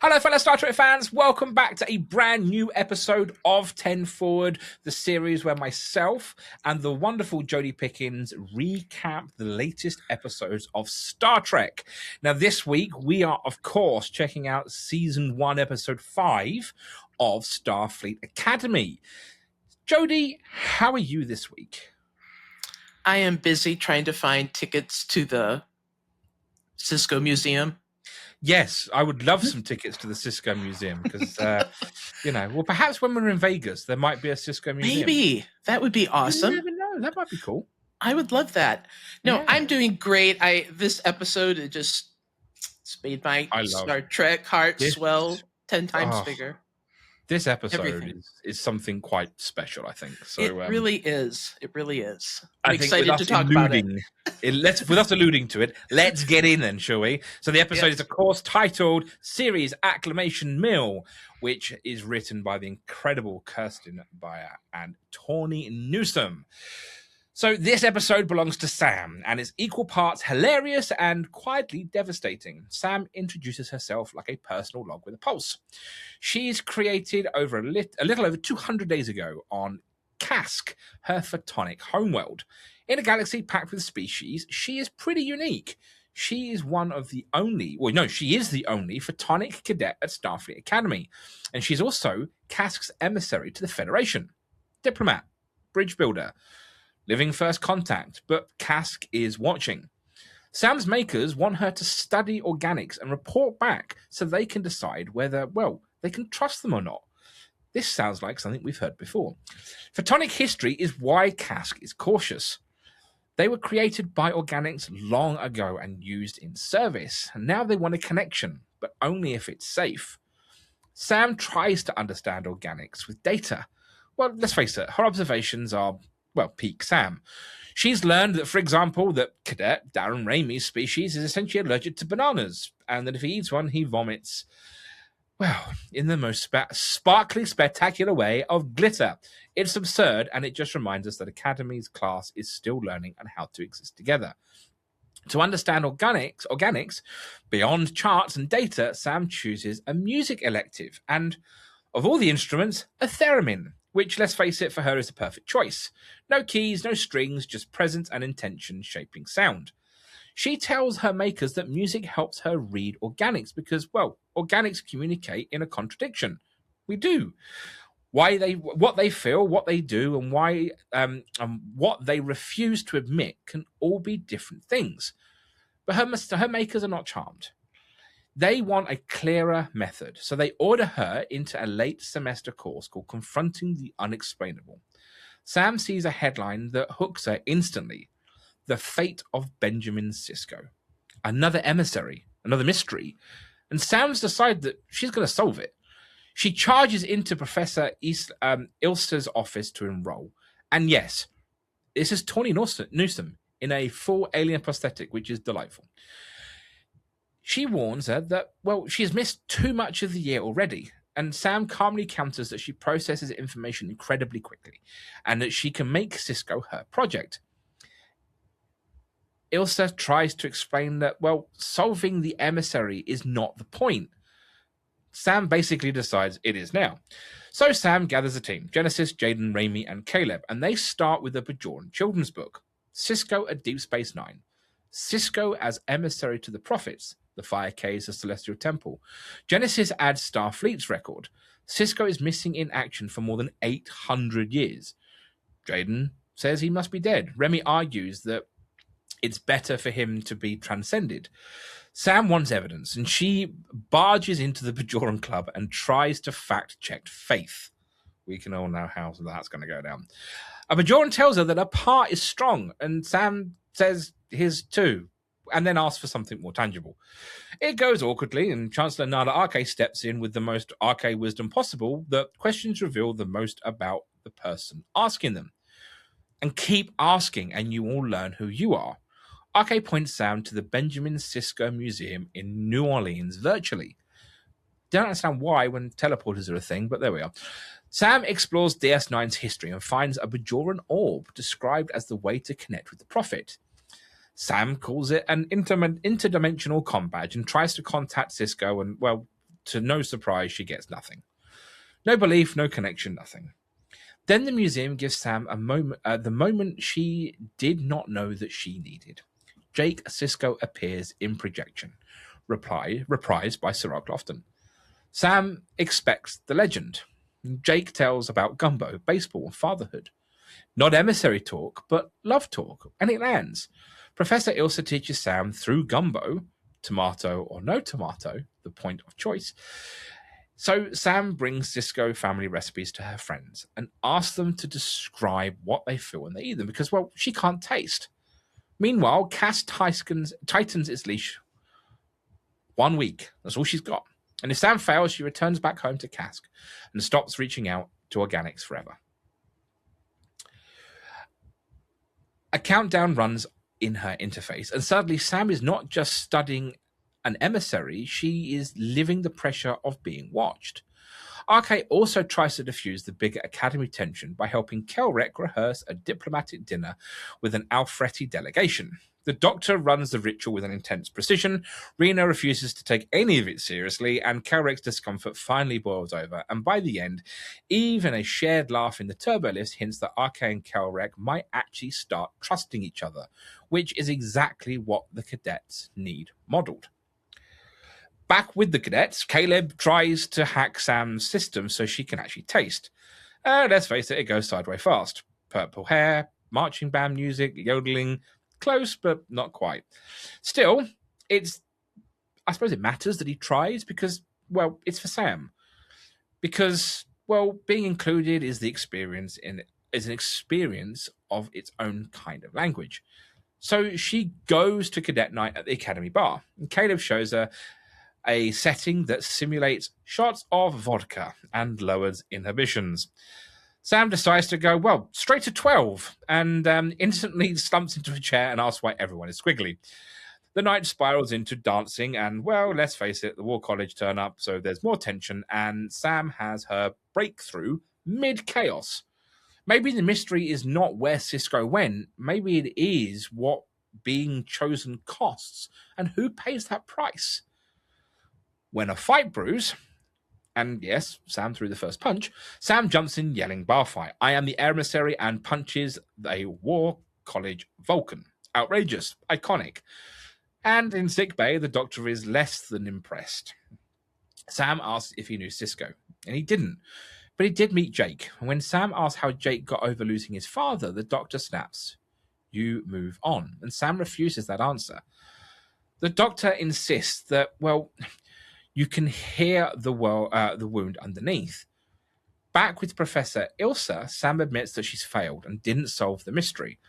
Hello, fellow Star Trek fans. Welcome back to a brand new episode of 10 Forward, the series where myself and the wonderful Jodie Pickens recap the latest episodes of Star Trek. Now, this week, we are, of course, checking out Season 1, Episode 5 of Starfleet Academy. Jodie, how are you this week? I am busy trying to find tickets to the Sisko Museum. Yes, I would love some tickets to the Sisko Museum because, well, perhaps when we're in Vegas, there might be a Sisko Museum. Maybe. That would be awesome. You never know. That might be cool. I would love that. No, Yeah. I'm doing great. This episode, it just made my Star Trek heart swell 10 times bigger. This episode is something quite special, I think. So it really is. It really is. I'm I think excited to talk about it. With us alluding to it, let's get in then, shall we? So the episode is, of course, titled Series Acclimation Mil, which is written by the incredible Kirsten Beyer and Tawny Newsome. So this episode belongs to Sam, and it's equal parts hilarious and quietly devastating. Sam introduces herself like a personal log with a pulse. She's created a little over 200 days ago on Kasq, her photonic homeworld. In a galaxy packed with species, she is pretty unique. She is she is the only photonic cadet at Starfleet Academy, and she's also Kasq's emissary to the Federation. Diplomat, bridge builder, living first contact, but Kasq is watching. Sam's makers want her to study organics and report back so they can decide whether, they can trust them or not. This sounds like something we've heard before. Photonic history is why Kasq is cautious. They were created by organics long ago and used in service, and now they want a connection, but only if it's safe. Sam tries to understand organics with data. Well, let's face it, her observations are peak Sam. She's learned that, for example, that Cadet Darren Ramey's species is essentially allergic to bananas, and that if he eats one, he vomits, in the most sparkly, spectacular way of glitter. It's absurd, and it just reminds us that Academy's class is still learning on how to exist together. To understand organics, beyond charts and data, Sam chooses a music elective, and of all the instruments, a theremin, which, let's face it, for her is the perfect choice. No keys, no strings, just presence and intention shaping sound. She tells her makers that music helps her read organics because, organics communicate in a contradiction. We do. What they feel, what they do, and why what they refuse to admit can all be different things. But her makers are not charmed. They want a clearer method, so they order her into a late semester course called Confronting the Unexplainable. Sam sees a headline that hooks her instantly. The Fate of Benjamin Sisko. Another emissary, another mystery. And Sam's decided that she's going to solve it. She charges into Professor Ilsa's office to enroll. And yes, this is Tawny Newsome in a full alien prosthetic, which is delightful. She warns her that, she has missed too much of the year already, and Sam calmly counters that she processes information incredibly quickly, and that she can make Sisko her project. Ilsa tries to explain that, solving the emissary is not the point. Sam basically decides it is now. So Sam gathers a team, Genesis, Jaden, Ramey, and Caleb, and they start with the Bajoran children's book, Sisko at Deep Space Nine, Sisko as emissary to the Prophets, the Fire Caves of Celestial Temple. Genesis adds Starfleet's record. Sisko is missing in action for more than 800 years. Jaden says he must be dead. Remy argues that it's better for him to be transcended. Sam wants evidence, and she barges into the Bajoran Club and tries to fact-check Faith. We can all know how that's going to go down. A Bajoran tells her that her part is strong, and Sam says his too, and then asks for something more tangible. It goes awkwardly, and Chancellor Nala Arke steps in with the most Arke wisdom possible. The questions reveal the most about the person asking them. And keep asking, and you all learn who you are. Arke points Sam to the Benjamin Sisko Museum in New Orleans virtually. Don't understand why when teleporters are a thing, but there we are. Sam explores DS9's history and finds a Bajoran orb described as the way to connect with the Prophet. Sam calls it an interdimensional comm badge and tries to contact Sisko and, to no surprise, she gets nothing. No belief, no connection, nothing. Then the museum gives Sam a moment, the moment she did not know that she needed. Jake Sisko appears in projection, reprised by Sir Lofton. Sam expects the legend. Jake tells about gumbo, baseball, and fatherhood. Not emissary talk, but love talk, and it lands. Professor Ilsa teaches Sam through gumbo, tomato or no tomato, the point of choice. So Sam brings Sisko family recipes to her friends and asks them to describe what they feel when they eat them because, well, she can't taste. Meanwhile, Cass tightens its leash 1 week. That's all she's got. And if Sam fails, she returns back home to Kasq and stops reaching out to organics forever. A countdown runs in her interface, and suddenly Sam is not just studying an emissary, she is living the pressure of being watched. RK also tries to diffuse the bigger Academy tension by helping Kelrec rehearse a diplomatic dinner with an Alfretti delegation. The Doctor runs the ritual with an intense precision. Rena refuses to take any of it seriously, and Kelrec's discomfort finally boils over. And by the end, even a shared laugh in the turbolifts hints that RK and Kelrec might actually start trusting each other, which is exactly what the cadets need modelled. Back with the cadets, Caleb tries to hack Sam's system so she can actually taste. Let's face it goes sideways fast. Purple hair, marching band music, yodeling, close but not quite. Still, I suppose it matters that he tries because, well, it's for Sam. Because, well, being included is an experience of its own kind of language. So she goes to cadet night at the Academy bar, and Caleb shows her a setting that simulates shots of vodka and lowers inhibitions. Sam decides to go, well, straight to 12, and instantly slumps into a chair and asks why everyone is squiggly. The night spirals into dancing, and, well, let's face it, the War College turn up, so there's more tension, and Sam has her breakthrough mid-chaos. Maybe the mystery is not where Sisko went, maybe it is what being chosen costs, and who pays that price. When a fight brews, and yes, Sam threw the first punch, Sam jumps in yelling bar fight. I am the emissary, and punches a War College Vulcan. Outrageous, iconic. And in sickbay, the Doctor is less than impressed. Sam asks if he knew Sisko, and he didn't. But he did meet Jake. And when Sam asks how Jake got over losing his father, the Doctor snaps, "You move on." And Sam refuses that answer. The Doctor insists that, well, you can hear the wound underneath. Back with Professor Ilsa, Sam admits that she's failed and didn't solve the mystery.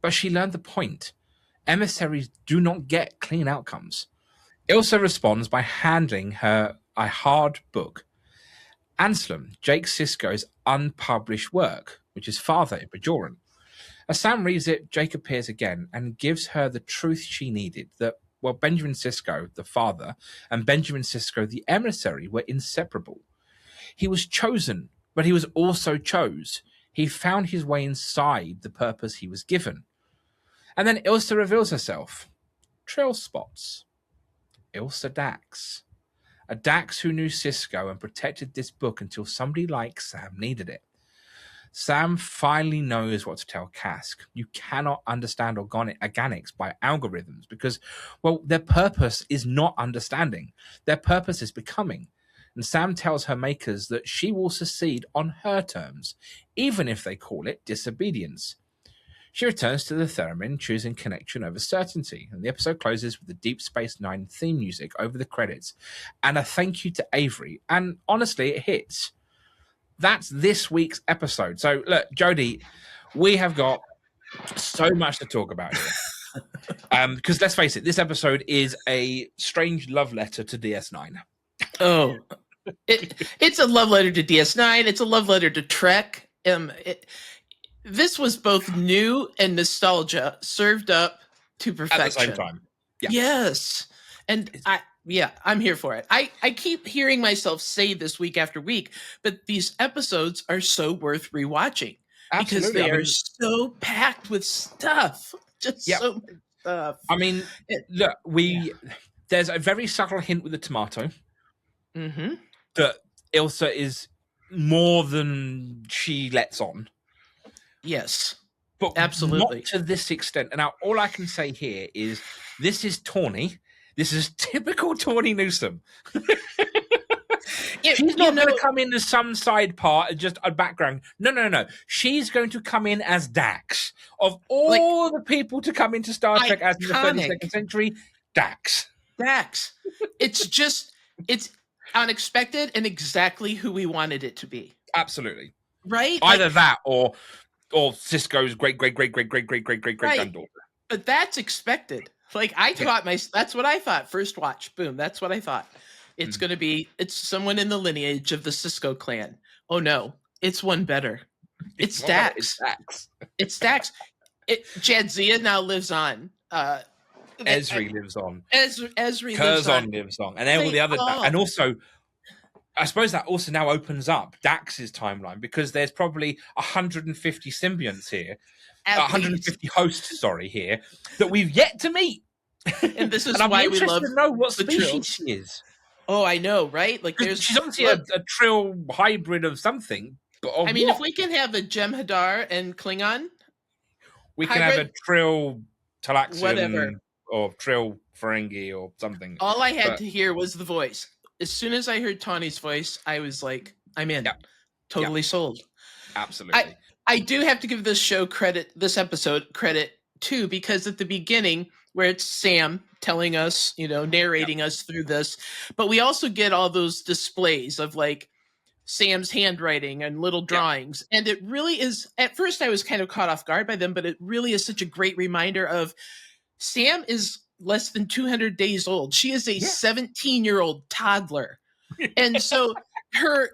But she learned the point. Emissaries do not get clean outcomes. Ilsa responds by handing her a hard book. Anselm, Jake Sisko's unpublished work, which is Father in Bajoran. As Sam reads it, Jake appears again and gives her the truth she needed, that, well, Benjamin Sisko, the father, and Benjamin Sisko, the emissary, were inseparable. He was chosen, but he was also chose. He found his way inside the purpose he was given. And then Ilsa reveals herself. Trail spots. Ilsa Dax. A Dax who knew Sisko and protected this book until somebody like Sam needed it. Sam finally knows what to tell Kasq. You cannot understand organics by algorithms because, well, their purpose is not understanding. Their purpose is becoming. And Sam tells her makers that she will succeed on her terms, even if they call it disobedience. She returns to the theremin, choosing connection over certainty, and the episode closes with the Deep Space Nine theme music over the credits and a thank you to Avery, and honestly, it hits. That's this week's episode. So, look, Jodie, we have got so much to talk about here. Because let's face it, this episode is a strange love letter to DS9. Oh, it's a love letter to DS9. It's a love letter to Trek. This was both new and nostalgia served up to perfection. At the same time. Yeah. Yes. And I'm here for it. I keep hearing myself say this week after week, but these episodes are so worth rewatching. Absolutely. Because they are so packed with stuff. Just so much stuff. I mean, look, there's a very subtle hint with the tomato. that Ilsa is more than she lets on. Yes, but absolutely. Not to this extent. And now all I can say here is this is Tawny. This is typical Tawny Newsome. She's not going to come in as some side part, just a background. No. She's going to come in as Dax. Of all the people to come into Star Trek as in the 32nd century, Dax. It's unexpected and exactly who we wanted it to be. Absolutely. Right? Either that or Sisko's great granddaughter. But that's expected. Like I thought that's what I thought. First watch. Boom. That's what I thought. It's going to be, it's someone in the lineage of the Sisko clan. Oh no, it's one better. It's Dax. It's Dax. Jadzia now lives on. Ezri lives on. Ezri Curzon lives on. And all the other, and also, I suppose that also now opens up Dax's timeline because there's probably 150 symbionts here, 150 hosts, here, that we've yet to meet. And this is why we love to know what species she is. Oh, I know, right? Like, she's obviously a Trill hybrid of something. But if we can have a Jem'Hadar and Klingon, we can have a Trill Talaxian, whatever, or Trill Ferengi or something. All I had to hear was the voice. As soon as I heard Tawny's voice, I was like, I'm in. Yep. Totally sold. Absolutely. I do have to give this episode credit too, because at the beginning, where it's Sam telling us, narrating us through this, but we also get all those displays of like Sam's handwriting and little drawings. And it really is, at first I was kind of caught off guard by them, but it really is such a great reminder of Sam is less than 200 days old. She is a 17-year-old toddler. And so her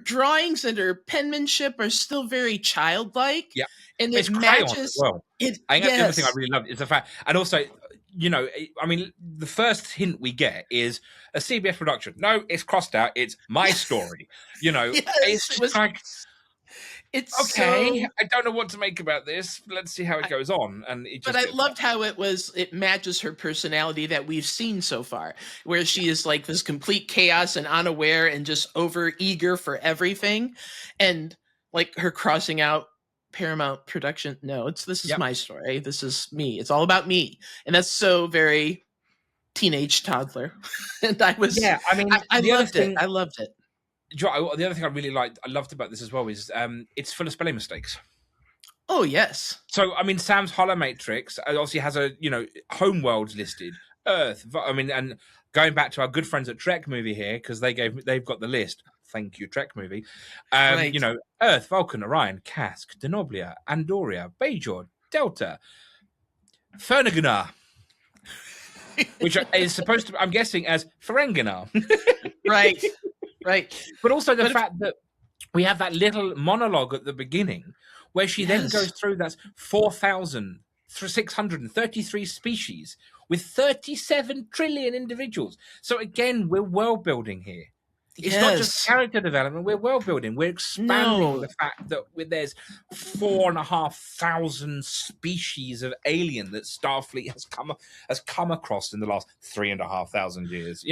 drawings and her penmanship are still very childlike. Yeah. And it matches. Well. I think that's the other thing I really love is the fact, and also, the first hint we get is a CBS production. No, it's crossed out. It's my story. It's just like, it's okay. So, I don't know what to make about this. Let's see how it goes on. But I loved how it matches her personality that we've seen so far, where she is like this complete chaos and unaware and just over eager for everything, and like her crossing out Paramount production. No, this is my story. This is me. It's all about me, and that's so very teenage toddler. And I was, I loved it. I loved it. The other thing I loved about this as well is it's full of spelling mistakes. Oh, yes. So, Sam's holomatrix obviously has a, homeworld listed, Earth. And going back to our good friends at Trek Movie here, because they've got the list. Thank you, Trek Movie. Right. Earth, Vulcan, Orion, Kasq, Denoblia, Andoria, Bajor, Delta, Ferneganar, which is supposed to, I'm guessing, as Ferenginar. Right. Right. But also the fact that we have that little monologue at the beginning where she then goes through that's 4,633 species with 37 trillion individuals. So again, we're world building here. It's not just character development, we're world building. We're expanding the fact that there's 4,500 species of alien that Starfleet has come across in the last 3,500 years.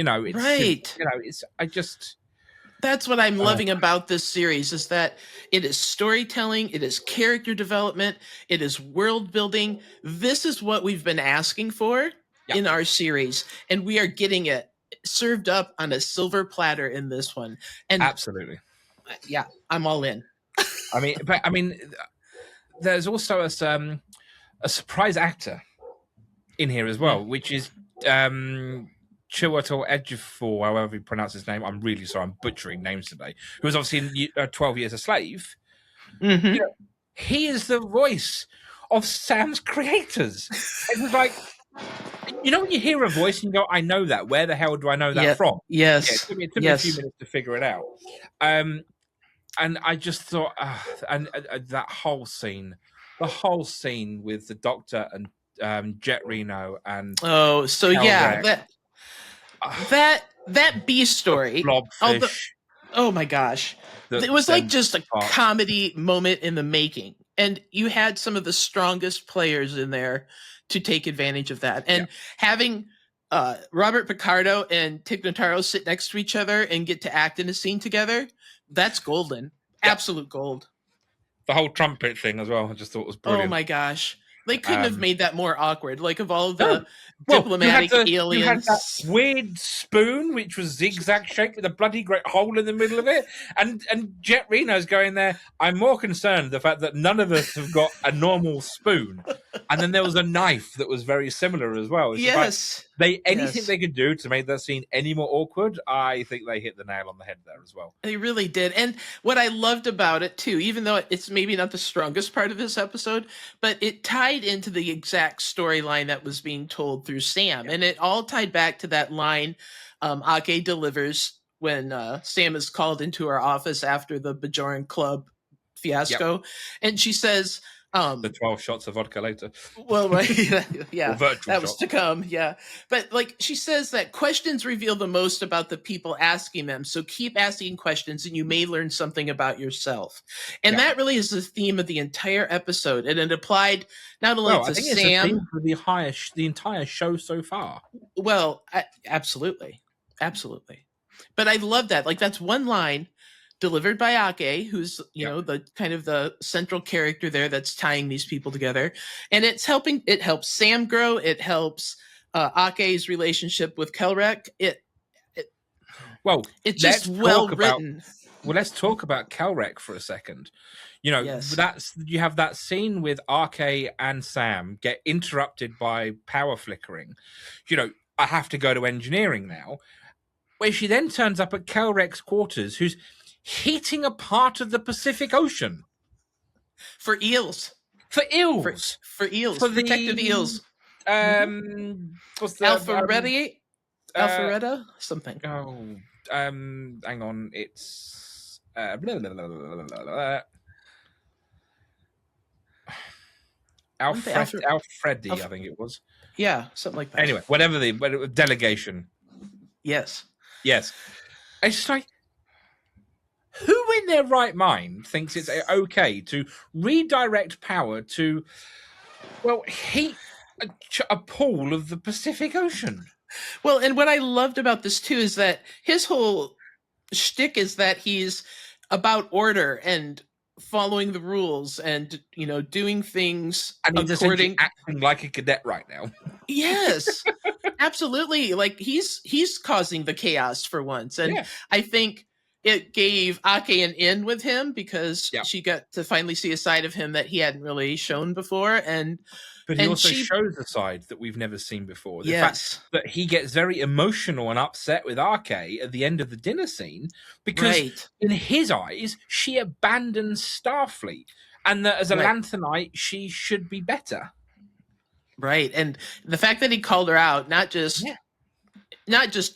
That's what I'm loving about this series is that it is storytelling, it is character development, it is world building. This is what we've been asking for in our series, and we are getting it served up on a silver platter in this one. And absolutely. Yeah, I'm all in. There's also a surprise actor in here as well, which is Chiwetel Ejiofor, however you pronounce his name. I'm really sorry, I'm butchering names today. Who was obviously in 12 Years a Slave. Mm-hmm. He is the voice of Sam's creators. It was like, when you hear a voice and you go, I know that. Where the hell do I know that from? Yes. Yeah, it took me a few minutes to figure it out. And I just thought, that whole scene with the Doctor and Jet Reno and that B story. Oh my gosh. It was like just a comedy moment in the making. And you had some of the strongest players in there to take advantage of that. And having Robert Picardo and Tig Notaro sit next to each other and get to act in a scene together, that's golden. Absolute gold. The whole trumpet thing as well, I just thought was brilliant. Oh my gosh. They couldn't have made that more awkward. Like, of all the diplomatic aliens. You had that weird spoon, which was zigzag shaped with a bloody great hole in the middle of it. And Jet Reno's going there. I'm more concerned the fact that none of us have got a normal spoon. And then there was a knife that was very similar as well. It's yes. Anything they could do to make that scene any more awkward, I think they hit the nail on the head there as well. They really did. And what I loved about it, too, even though it's maybe not the strongest part of this episode, but it tied into the exact storyline that was being told through Sam. And it all tied back to that line Ake delivers when Sam is called into her office after the Bajoran Club fiasco. Yep. And she says... the 12 shots of vodka later. Well, right. Yeah. That was shots. to come. Yeah. But like she says that questions reveal the most about the people asking them. So keep asking questions and you may learn something about yourself. And that really is the theme of the entire episode. And it applied not only to Sam. It's a theme for the entire show so far. Well, absolutely. Absolutely. But I love that. Like that's one line delivered by Ake, who's, the kind of the central character there that's tying these people together. And it helps Sam grow. It helps Ake's relationship with Kelrec. It's just well written. Well, let's talk about Kelrec for a second. You have that scene with Ake and Sam get interrupted by power flickering. I have to go to engineering now, where she then turns up at Kelrec's quarters, who's heating a part of the Pacific Ocean for eels. For eels. For eels. For protected eels. What's the Alpharetta? Something. Oh, hang on. It's Alfredi, I think it was. Yeah, something like that. Anyway, whatever the delegation. Yes. It's just like, who in their right mind thinks it's okay to redirect power to, heat a pool of the Pacific Ocean? Well, and what I loved about this, too, is that his whole shtick is that he's about order and following the rules and, doing things and he's according... acting like a cadet right now. Yes, absolutely. Like, he's causing the chaos for once. And I think... it gave Ake an in with him because she got to finally see a side of him that he hadn't really shown before. But he also shows a side that we've never seen before. The fact that he gets very emotional and upset with Ake at the end of the dinner scene because in his eyes, she abandons Starfleet and that as a Lanthanite, she should be better. Right. And the fact that he called her out, not just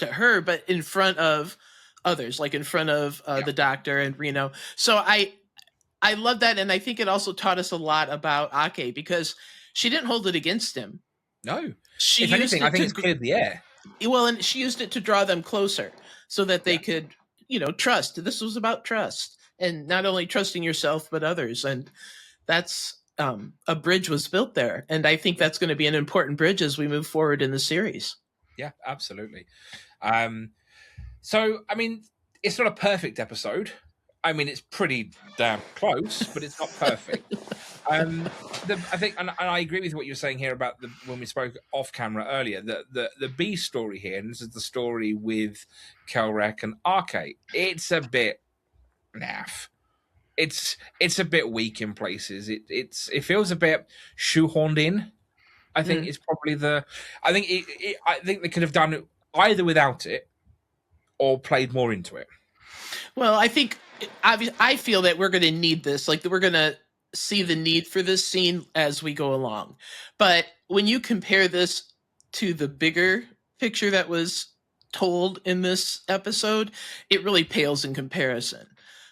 to her, but in front of others, like in front of the doctor and Reno. So I love that. And I think it also taught us a lot about Ake because she didn't hold it against him. No. If anything, I think it's cleared the air. Well, and she used it to draw them closer so that they could, trust. This was about trust and not only trusting yourself, but others. And that's a bridge was built there. And I think that's going to be an important bridge as we move forward in the series. Yeah, absolutely. So, I mean, it's not a perfect episode. I mean, it's pretty damn close, but it's not perfect. I think, and I agree with what you're saying here about when we spoke off camera earlier, the B story here, and this is the story with Kelrec and Ake. It's a bit naff. It's a bit weak in places. It feels a bit shoehorned in. I think it's probably I think they could have done it either without it or played more into it. Well, I feel that we're going to need this. Like, we're going to see the need for this scene as we go along. But when you compare this to the bigger picture that was told in this episode, it really pales in comparison.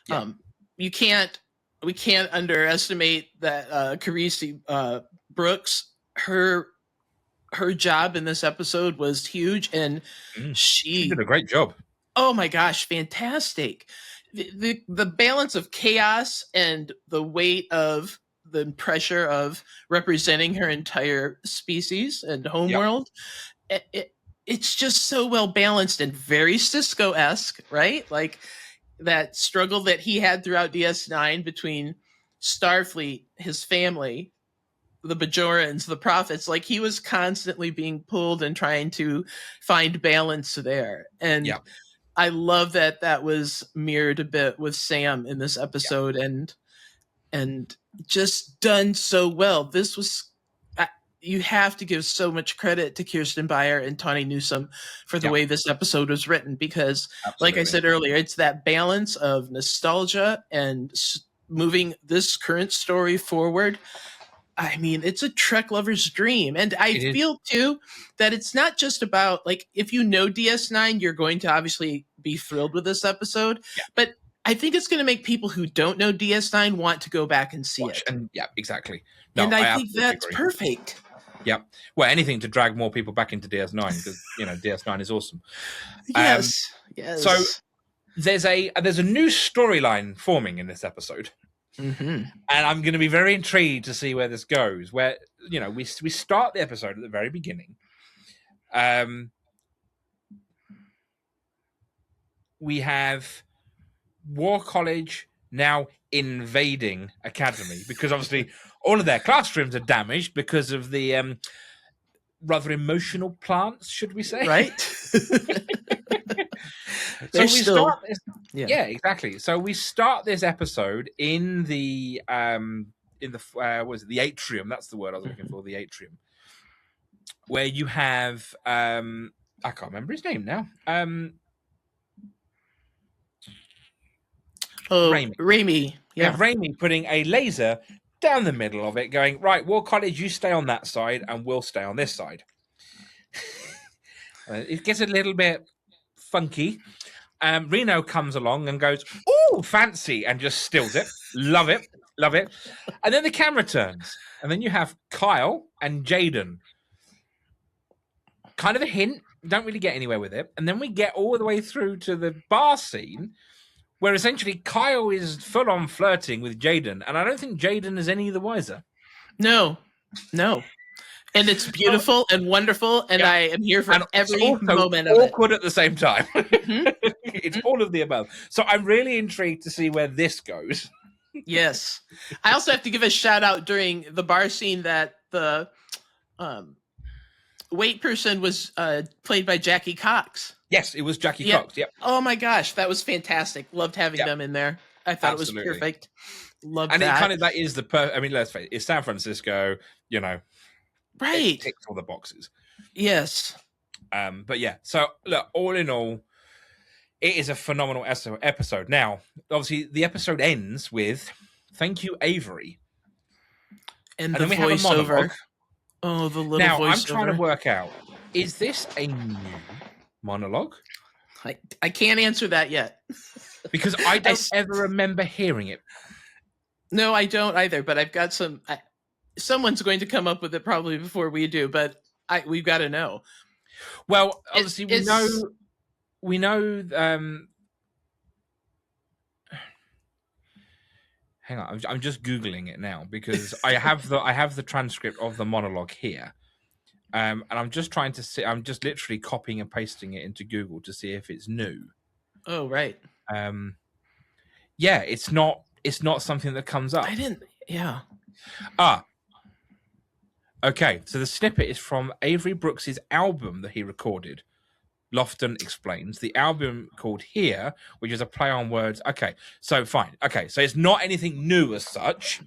Yeah. We can't underestimate that Kerrice Brooks, her job in this episode was huge, and she did a great job. Oh my gosh, fantastic. The balance of chaos and the weight of the pressure of representing her entire species and homeworld, it's just so well balanced and very Sisko-esque, right? Like that struggle that he had throughout DS9 between Starfleet, his family, the Bajorans, the prophets, like he was constantly being pulled and trying to find balance there. And I love that was mirrored a bit with Sam in this episode, and just done so well. This was, you have to give so much credit to Kirsten Beyer and Tawny Newsome for the way this episode was written, because like I said earlier, it's that balance of nostalgia and moving this current story forward. I mean, it's a Trek lover's dream. And I feel, too, that it's not just about, like, if you know DS9, you're going to obviously be thrilled with this episode. Yeah. But I think it's going to make people who don't know DS9 want to go back and see it. And exactly. No, and I think that's perfect. Yeah. Well, anything to drag more people back into DS9, because, DS9 is awesome. Yes. So there's a new storyline forming in this episode. Mm-hmm. And I'm going to be very intrigued to see where this goes. Where we start the episode at the very beginning. We have War College now invading Academy, because obviously all of their classrooms are damaged because of the rather emotional plants, should we say? Right. Start this, exactly. So we start this episode in the the atrium. That's the word I was looking for. The atrium, where you have I can't remember his name now. Raimi. Yeah, Raimi putting a laser down the middle of it, going, right, War College, you stay on that side, and we'll stay on this side. It gets a little bit funky. Reno comes along and goes, "Ooh, fancy," and just stills it. Love it. And then the camera turns, and then you have Kyle and Jaden. Kind of a hint, don't really get anywhere with it. And then we get all the way through to the bar scene, where essentially Kyle is full on flirting with Jaden, and I don't think Jaden is any the wiser. No. And it's beautiful and wonderful, and I am here for every moment of it. Awkward at the same time. Mm-hmm. It's all of the above. So I'm really intrigued to see where this goes. Yes. I also have to give a shout out during the bar scene that the wait person was played by Jackie Cox. Yes, it was Jackie Cox. Yep. Oh my gosh, that was fantastic. Loved having them in there. I thought it was perfect. Loved that. And that is I mean, let's face it, it's San Francisco, Right. It ticks all the boxes. Yes. But yeah, so look, all in all, it is a phenomenal episode. Now, obviously, the episode ends with "Thank you, Avery," and then we have a monologue. Oh, the little voiceover. Now, I'm trying to work out: is this a new monologue? I can't answer that yet because I don't ever remember hearing it. No, I don't either. But I've got some. Someone's going to come up with it probably before we do, but we've got to know. Well, obviously we know. Hang on, I'm just googling it now because I have the transcript of the monologue here, and I'm just trying to see. I'm just literally copying and pasting it into Google to see if it's new. Oh, right. Yeah, it's not something that comes up. I didn't. Yeah. Okay, so the snippet is from Avery Brooks's album that he recorded. Lofton explains the album called Here, which is a play on words. Okay, so fine. Okay, so it's not anything new as such,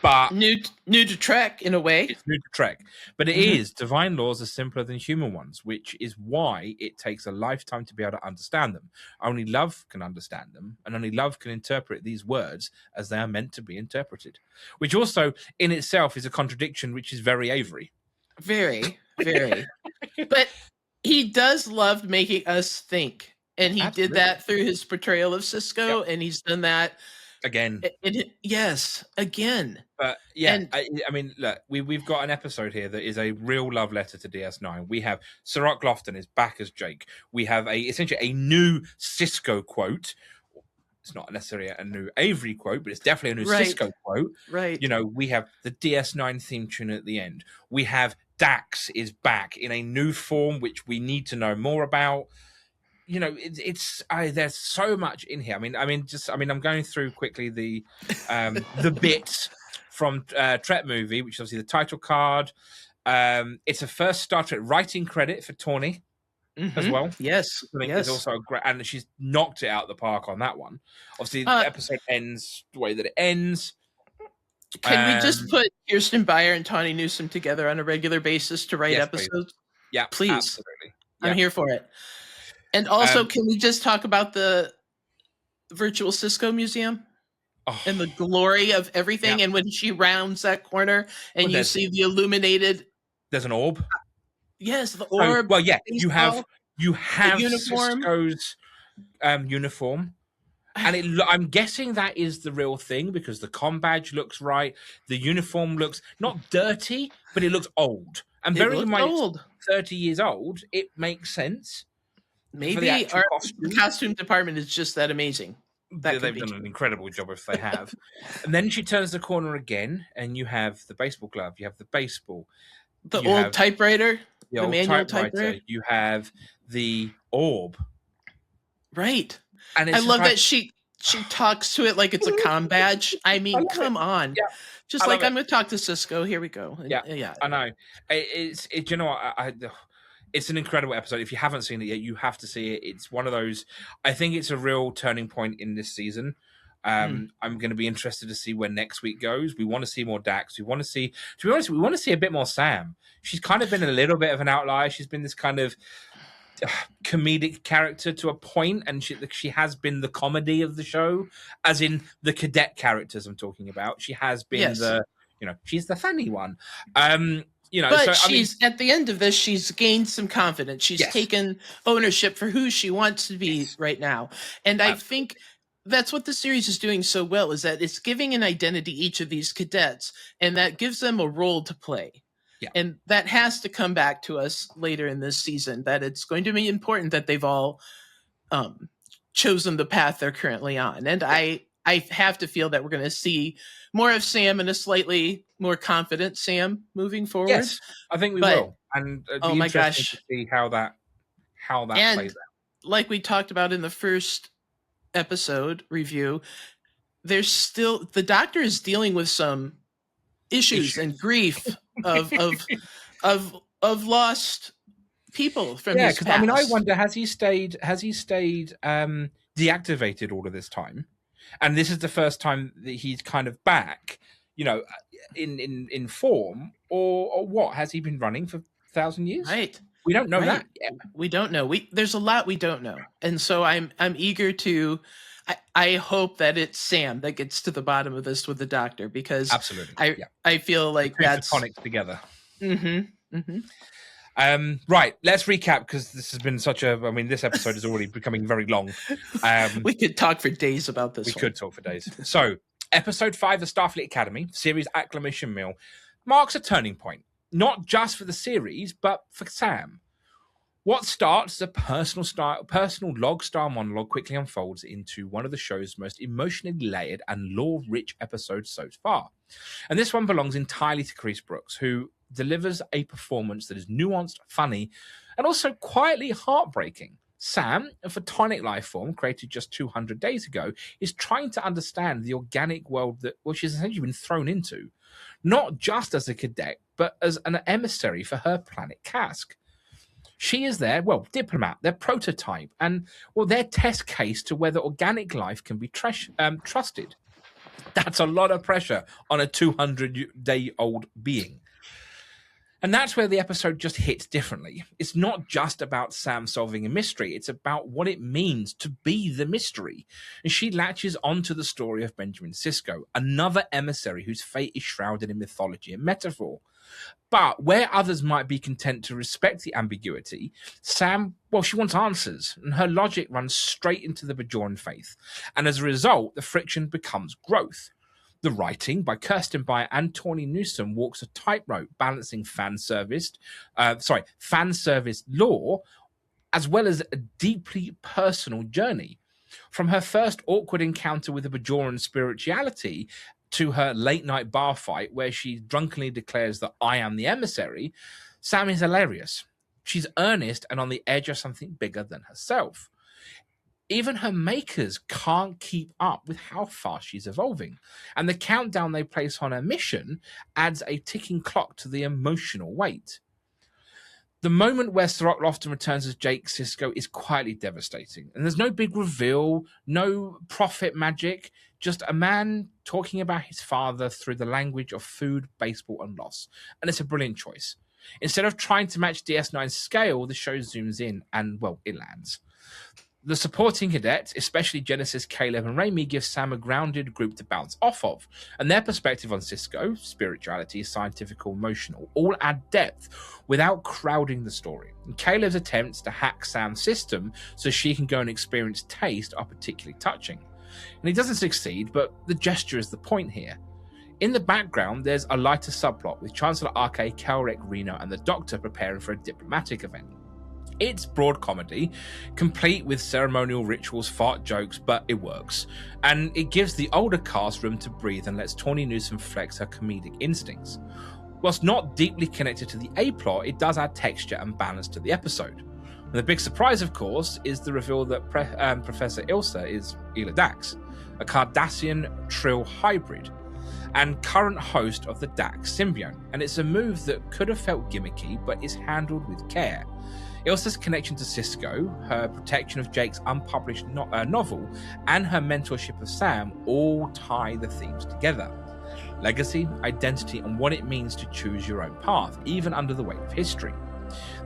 but new to Trek in a way. It's new to Trek, but it is. Divine laws are simpler than human ones, which is why it takes a lifetime to be able to understand them. Only love can understand them, and only love can interpret these words as they are meant to be interpreted. Which also, in itself, is a contradiction, which is very Avery. Very, very. But he does love making us think, and he did that through his portrayal of Sisko, and he's done that again. Yes, again. But yeah, and, I mean, look, we've got an episode here that is a real love letter to DS9. We have Sirach Lofton is back as Jake. We have essentially a new Sisko quote. It's not necessarily a new Avery quote, but it's definitely a new Sisko quote. Right. We have the DS9 theme tune at the end. We have Dax is back in a new form, which we need to know more about. You know, there's so much in here. I'm going through quickly the bits from Trek movie, which is obviously the title card. It's a first Star Trek writing credit for Tawny as well. Yes, It's also a great, and she's knocked it out of the park on that one. Obviously, the episode ends the way that it ends. Can we just put Kirsten Beyer and Tawny Newsome together on a regular basis to write episodes? Please. Yeah, please. Absolutely. Yeah. I'm here for it. And also, can we just talk about the virtual Sisko museum and the glory of everything? Yeah. And when she rounds that corner and you see the illuminated, there's an orb. Yes, the orb. Well, yeah, you have Sisko's uniform. And I'm guessing that is the real thing because the comm badge looks right. The uniform looks not dirty, but it looks old. And bearing in mind it's 30 years old, it makes sense. Maybe our costume department is just that amazing. They've done an incredible job if they have. And then she turns the corner again, and you have the baseball glove. You have the baseball. The old typewriter. The manual typewriter. You have the orb. Right. And I love that she talks to it like it's a comm badge. I mean, come on. Yeah. Just like I'm going to talk to Sisko. Here we go. Yeah. I know. You know what? It's an incredible episode. If you haven't seen it yet, you have to see it. It's one of those. I think it's a real turning point in this season. I'm going to be interested to see where next week goes. We want to see more Dax. We want to see. To be honest, we want to see a bit more Sam. She's kind of been a little bit of an outlier. She's been this kind of comedic character to a point, and she has been the comedy of the show, as in the cadet characters I'm talking about. She has been she's the funny one. But at the end of this, she's gained some confidence. She's taken ownership for who she wants to be right now. And I think that's what the series is doing so well, is that it's giving an identity to each of these cadets, and that gives them a role to play. Yeah. And that has to come back to us later in this season, that it's going to be important that they've all chosen the path they're currently on. And I have to feel that we're going to see more of Sam and a slightly more confident Sam moving forward. Yes, I think we will. And oh my gosh, to see how that plays out. Like we talked about in the first episode review, there's still the Doctor is dealing with some issues and grief of lost people from his past. I mean, I wonder, has he stayed deactivated all of this time? And this is the first time that he's kind of back, in form, or what? Has he been running for 1,000 years? Right. We don't know that yet. We don't know. There's a lot we don't know, and so I'm eager to. I hope that it's Sam that gets to the bottom of this with the Doctor, because absolutely, I feel like that's Photonic together. Mm-hmm. Mm-hmm. Right, let's recap, because this has been this episode is already becoming very long. We could talk for days about this. We could talk for days. So, episode 5 of Starfleet Academy, series Acclimation Mil, marks a turning point, not just for the series, but for Sam. What starts as a personal log-style monologue quickly unfolds into one of the show's most emotionally layered and lore-rich episodes so far. And this one belongs entirely to Kerrice Brooks, who delivers a performance that is nuanced, funny, and also quietly heartbreaking. Sam, a photonic life form created just 200 days ago, is trying to understand the organic world that she's essentially been thrown into, not just as a cadet, but as an emissary for her planet Kasq. She is their, diplomat, their prototype, and, their test case to whether organic life can be trusted. That's a lot of pressure on a 200-day-old being. And that's where the episode just hits differently. It's not just about Sam solving a mystery. It's about what it means to be the mystery. And she latches onto the story of Benjamin Sisko, another emissary whose fate is shrouded in mythology and metaphor. But where others might be content to respect the ambiguity, Sam, she wants answers, and her logic runs straight into the Bajoran faith. And as a result, the friction becomes growth. The writing by Kirsten Beyer and Tawny Newsome walks a tightrope, balancing fan service lore, as well as a deeply personal journey. From her first awkward encounter with the Bajoran spirituality to her late night bar fight where she drunkenly declares that I am the emissary, Sam is hilarious. She's earnest and on the edge of something bigger than herself. Even her makers can't keep up with how fast she's evolving. And the countdown they place on her mission adds a ticking clock to the emotional weight. The moment where Sirach Lofton returns as Jake Sisko is quietly devastating. And there's no big reveal, no prophet magic, just a man talking about his father through the language of food, baseball, and loss. And it's a brilliant choice. Instead of trying to match DS9's scale, the show zooms in and, well, it lands. The supporting cadets, especially Genesis, Caleb, and Raimi, give Sam a grounded group to bounce off of, and their perspective on Sisko, spirituality, scientific, emotional, all add depth without crowding the story. And Caleb's attempts to hack Sam's system so she can go and experience taste are particularly touching. And he doesn't succeed, but the gesture is the point here. In the background, there's a lighter subplot with Chancellor Arke, Kelric, Reno, and the Doctor preparing for a diplomatic event. It's broad comedy, complete with ceremonial rituals, fart jokes, but it works. And it gives the older cast room to breathe and lets Tawny Newsome flex her comedic instincts. Whilst not deeply connected to the A-plot, it does add texture and balance to the episode. And the big surprise, of course, is the reveal that Professor Ilsa is Ela Dax, a Cardassian Trill hybrid, and current host of the Dax Symbiont. And it's a move that could have felt gimmicky, but is handled with care. Ilsa's connection to Sisko, her protection of Jake's unpublished novel, and her mentorship of Sam all tie the themes together. Legacy, identity, and what it means to choose your own path, even under the weight of history.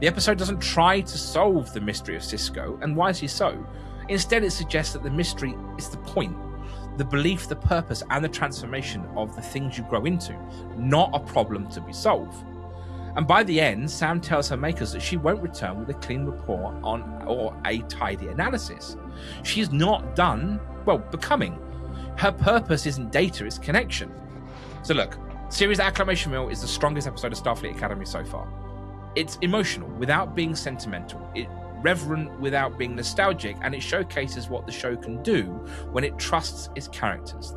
The episode doesn't try to solve the mystery of Sisko, and wisely so. Instead, it suggests that the mystery is the point, the belief, the purpose, and the transformation of the things you grow into, not a problem to be solved. And by the end, Sam tells her makers that she won't return with a clean report on or a tidy analysis. She's not done, becoming. Her purpose isn't data, it's connection. So look, series Acclimation Mil is the strongest episode of Starfleet Academy so far. It's emotional without being sentimental, it's reverent without being nostalgic, and it showcases what the show can do when it trusts its characters.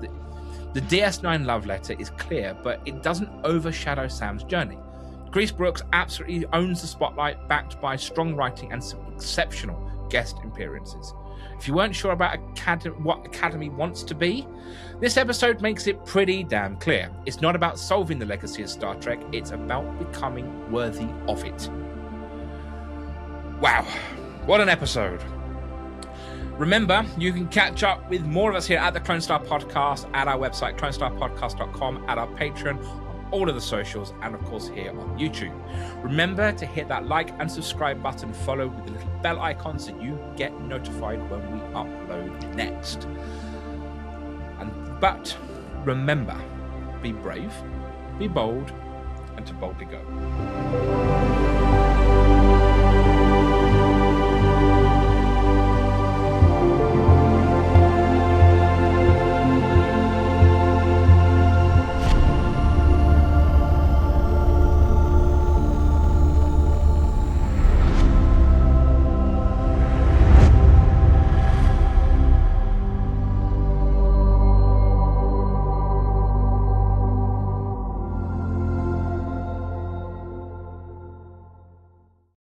The DS9 love letter is clear, but it doesn't overshadow Sam's journey. Grace Brooks absolutely owns the spotlight, backed by strong writing and some exceptional guest appearances. If you weren't sure about what Academy wants to be, this episode makes it pretty damn clear. It's not about solving the legacy of Star Trek, it's about becoming worthy of it. Wow, what an episode. Remember, you can catch up with more of us here at the Clonestar Podcast, at our website, clonestarpodcast.com, at our Patreon, all of the socials, and of course here on YouTube. Remember to hit that like and subscribe button, follow with the little bell icon so you get notified when we upload next. But remember, be brave, be bold, and to boldly go.